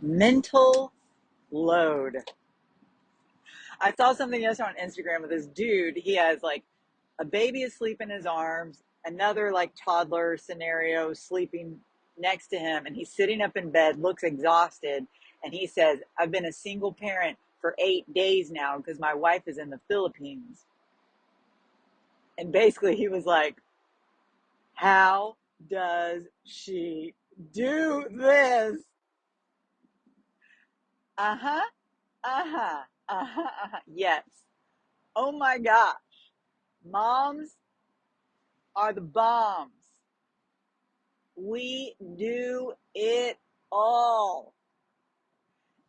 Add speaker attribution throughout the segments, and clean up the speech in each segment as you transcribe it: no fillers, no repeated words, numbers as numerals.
Speaker 1: Mental load. I saw something yesterday on Instagram with this dude. He has like a baby asleep in his arms, another like toddler scenario sleeping next to him, and he's sitting up in bed, looks exhausted, and he says, I've been a single parent for 8 days now because my wife is in the Philippines. And basically, he was like, how does she do this? Uh huh, uh huh, uh huh, uh-huh. Yes. Oh my gosh. Moms are the bombs. We do it all.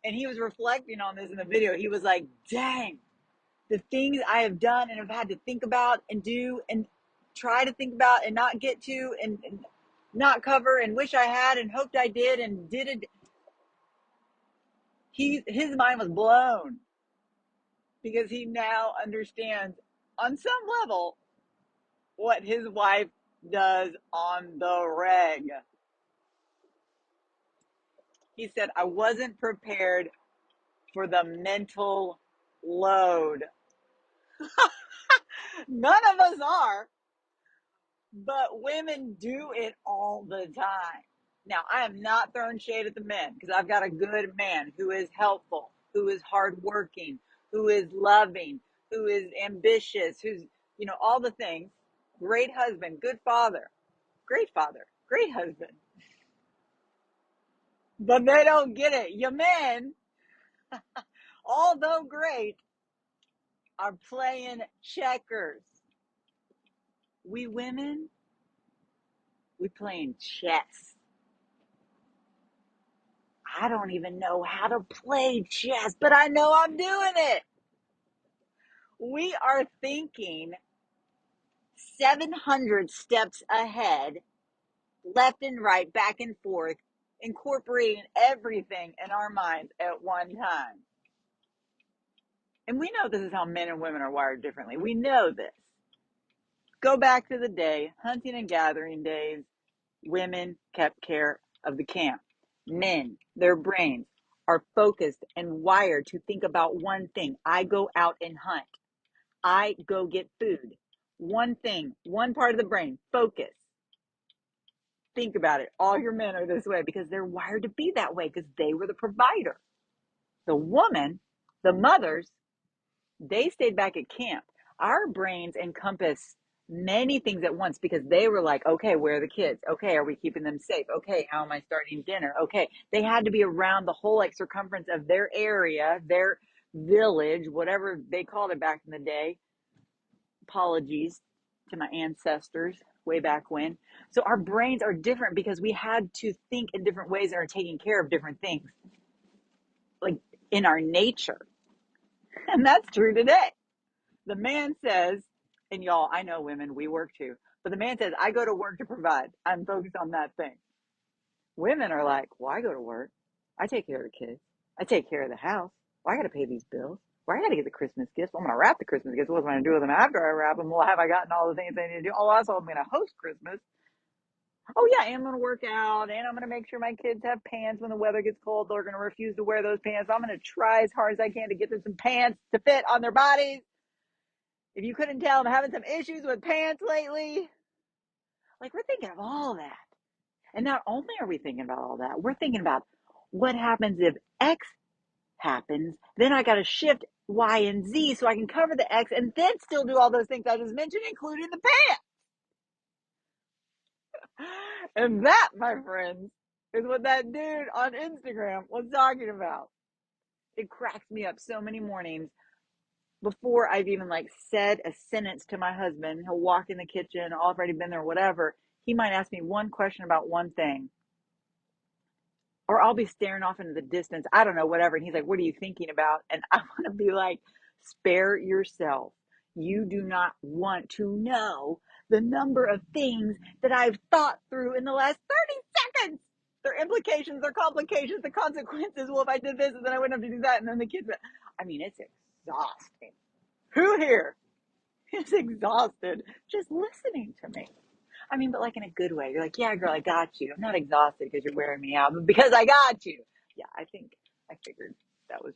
Speaker 1: And he was reflecting on this in the video. He was like, dang, the things I have done and have had to think about and do and try to think about and not get to and not cover and wish I had and hoped I did and did it. His mind was blown because he now understands on some level what his wife does on the reg. He said, I wasn't prepared for the mental load. None of us are, but women do it all the time. Now, I am not throwing shade at the men because I've got a good man who is helpful, who is hardworking, who is loving, who is ambitious, who's, all the things. Great husband, good father, great husband. But they don't get it. Your men, although great, are playing checkers. We women, we playing chess. I don't even know how to play chess, but I know I'm doing it. We are thinking 700 steps ahead, left and right, back and forth, incorporating everything in our minds at one time. And we know this is how men and women are wired differently. We know this. Go back to the day, hunting and gathering days, women kept care of the camp. Men, their brains are focused and wired to think about one thing. I go out and hunt. I go get food. One thing, one part of the brain, focus. Think about it. All your men are this way because they're wired to be that way because they were the provider. The woman, the mothers, they stayed back at camp. Our brains encompass many things at once because they were like, okay, where are the kids? Okay, are we keeping them safe? Okay, how am I starting dinner? Okay, they had to be around the whole like circumference of their area, their village, whatever they called it back in the day. Apologies to my ancestors way back when. So our brains are different because we had to think in different ways and are taking care of different things, like in our nature. And that's true today. The man says, and y'all, I know women, we work too, but the man says, I go to work to provide. I'm focused on that thing. Women are like, well, I go to work. I take care of the kids. I take care of the house. Well, I got to pay these bills. Well, I got to get the Christmas gifts. Well, I'm going to wrap the Christmas gifts. What am I going to do with them after I wrap them? Well, have I gotten all the things I need to do? Oh, also, I'm going to host Christmas. Oh, yeah, and I'm going to work out, and I'm going to make sure my kids have pants when the weather gets cold. They're going to refuse to wear those pants. I'm going to try as hard as I can to get them some pants to fit on their bodies. If you couldn't tell, I'm having some issues with pants lately. Like, we're thinking of all that. And not only are we thinking about all that, we're thinking about what happens if X happens. Then I got to shift Y and Z so I can cover the X and then still do all those things I just mentioned, including the pants. And that, my friends, is what that dude on Instagram was talking about. It cracks me up so many mornings before I've even like said a sentence to my husband. He'll walk in the kitchen, I've already been there, whatever. He might ask me one question about one thing, or I'll be staring off into the distance. I don't know, whatever. And he's like, what are you thinking about? And I want to be like, spare yourself. You do not want to know the number of things that I've thought through in the last 30 seconds. Their implications, their complications, the consequences. Well, if I did this, and then I wouldn't have to do that. And then the kids, I mean, it's exhausting. Who here is exhausted just listening to me? I mean, but like in a good way. You're like, yeah, girl, I got you. I'm not exhausted because you're wearing me out, but because I got you. Yeah, I think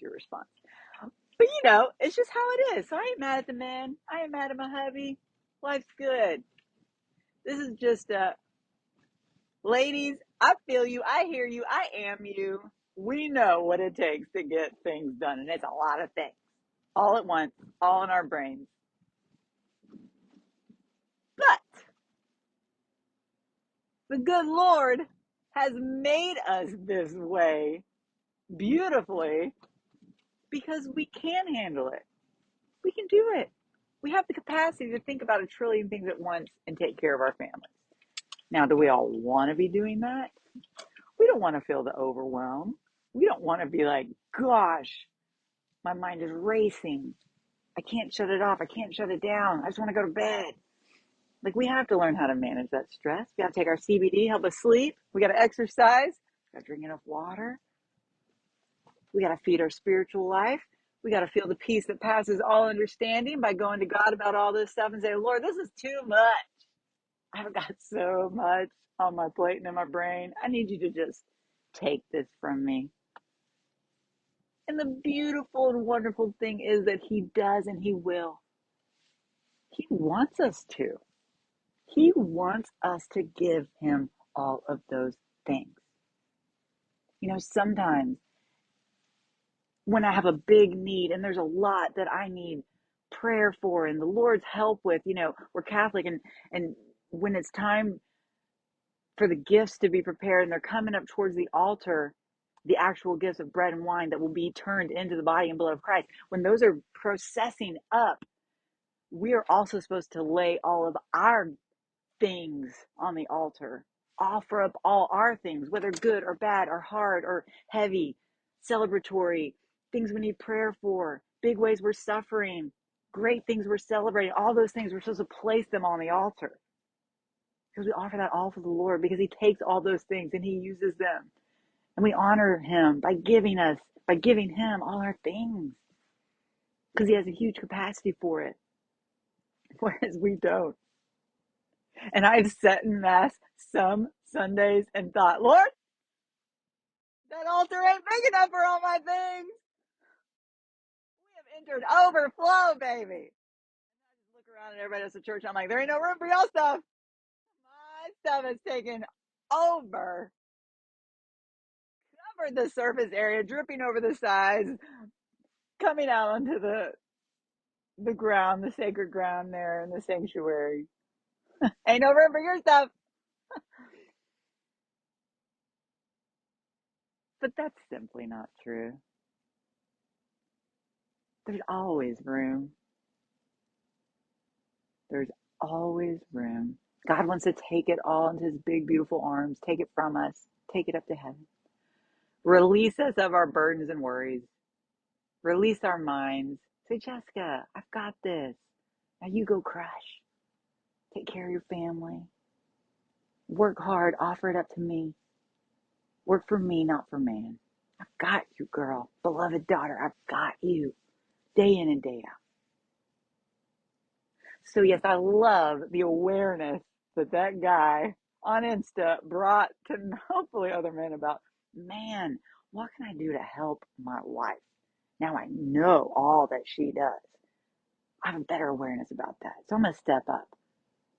Speaker 1: your response. But you know, it's just how it is. So I ain't mad at the man. I ain't mad at my hubby. Life's good. This is just ladies, I feel you. I hear you. I am you. We know what it takes to get things done. And it's a lot of things all at once, all in our brains. But the good Lord has made us this way beautifully because we can handle it. We can do it. We have the capacity to think about a trillion things at once and take care of our families. Now, do we all want to be doing that? We don't want to feel the overwhelm. We don't want to be like, gosh, my mind is racing. I can't shut it off. I can't shut it down. I just want to go to bed. Like, we have to learn how to manage that stress. We got to take our CBD, help us sleep. We got to exercise. We got to drink enough water. We got to feed our spiritual life. We got to feel the peace that passes all understanding by going to God about all this stuff and saying, Lord, this is too much. I've got so much on my plate and in my brain. I need you to just take this from me. And the beautiful and wonderful thing is that he does and he will. He wants us to. He wants us to give him all of those things. You know, sometimes when I have a big need and there's a lot that I need prayer for and the Lord's help with, you know, we're Catholic and when it's time for the gifts to be prepared and they're coming up towards the altar, the actual gifts of bread and wine that will be turned into the body and blood of Christ, when those are processing up, we are also supposed to lay all of our things on the altar, offer up all our things, whether good or bad or hard or heavy, celebratory, things we need prayer for, big ways we're suffering, great things we're celebrating, all those things, we're supposed to place them on the altar because we offer that all to the Lord because he takes all those things and he uses them. And we honor him by giving him all our things because he has a huge capacity for it, whereas we don't. And I've sat in mass some Sundays and thought, Lord, that altar ain't big enough for all my things. We have entered overflow, baby. And I just look around at everybody else at church. I'm like, there ain't no room for y'all stuff. My stuff is taken over, covered the surface area, dripping over the sides, coming out onto the ground, the sacred ground there in the sanctuary. Ain't no room for your stuff. But that's simply not true. There's always room. There's always room. God wants to take it all into his big, beautiful arms, take it from us, take it up to heaven. Release us of our burdens and worries. Release our minds. Say, Jessica, I've got this. Now you go crush. Take care of your family. Work hard. Offer it up to me. Work for me, not for man. I've got you, girl. Beloved daughter, I've got you. Day in and day out. So yes, I love the awareness that that guy on Insta brought to hopefully other men about, man, what can I do to help my wife? Now I know all that she does. I have a better awareness about that. So I'm going to step up.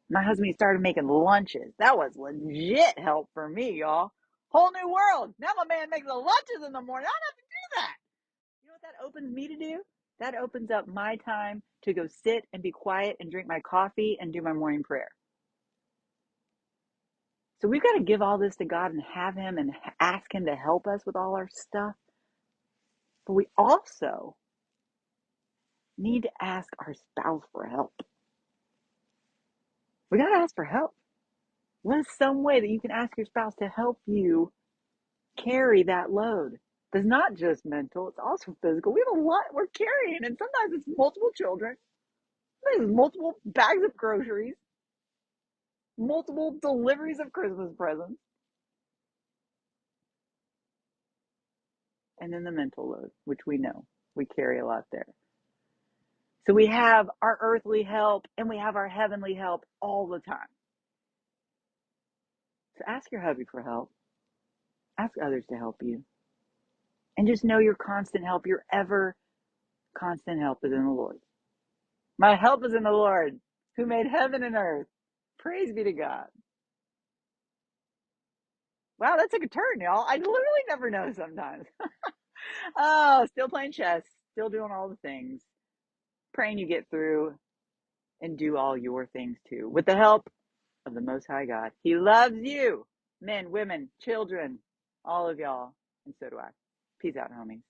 Speaker 1: My husband started making lunches. That was legit help for me, y'all. Whole new world. Now my man makes the lunches in the morning. I don't have to do that. You know what that opens me to do? That opens up my time to go sit and be quiet and drink my coffee and do my morning prayer. So we've got to give all this to God and have him and ask him to help us with all our stuff. But we also need to ask our spouse for help. We got to ask for help. What is some way that you can ask your spouse to help you carry that load? It's not just mental, it's also physical. We have a lot we're carrying, and sometimes it's multiple children. Sometimes it's multiple bags of groceries, multiple deliveries of Christmas presents, and then the mental load, which we know we carry a lot there. So we have our earthly help and we have our heavenly help all the time. So ask your hubby for help. Ask others to help you. And just know your constant help, your ever constant help is in the Lord. My help is in the Lord who made heaven and earth. Praise be to God. Wow, that took a turn, y'all. I literally never know sometimes. Oh, still playing chess, still doing all the things. Praying you get through and do all your things too with the help of the Most High God. He loves you, men, women, children, all of y'all. And so do I. Peace out, homies.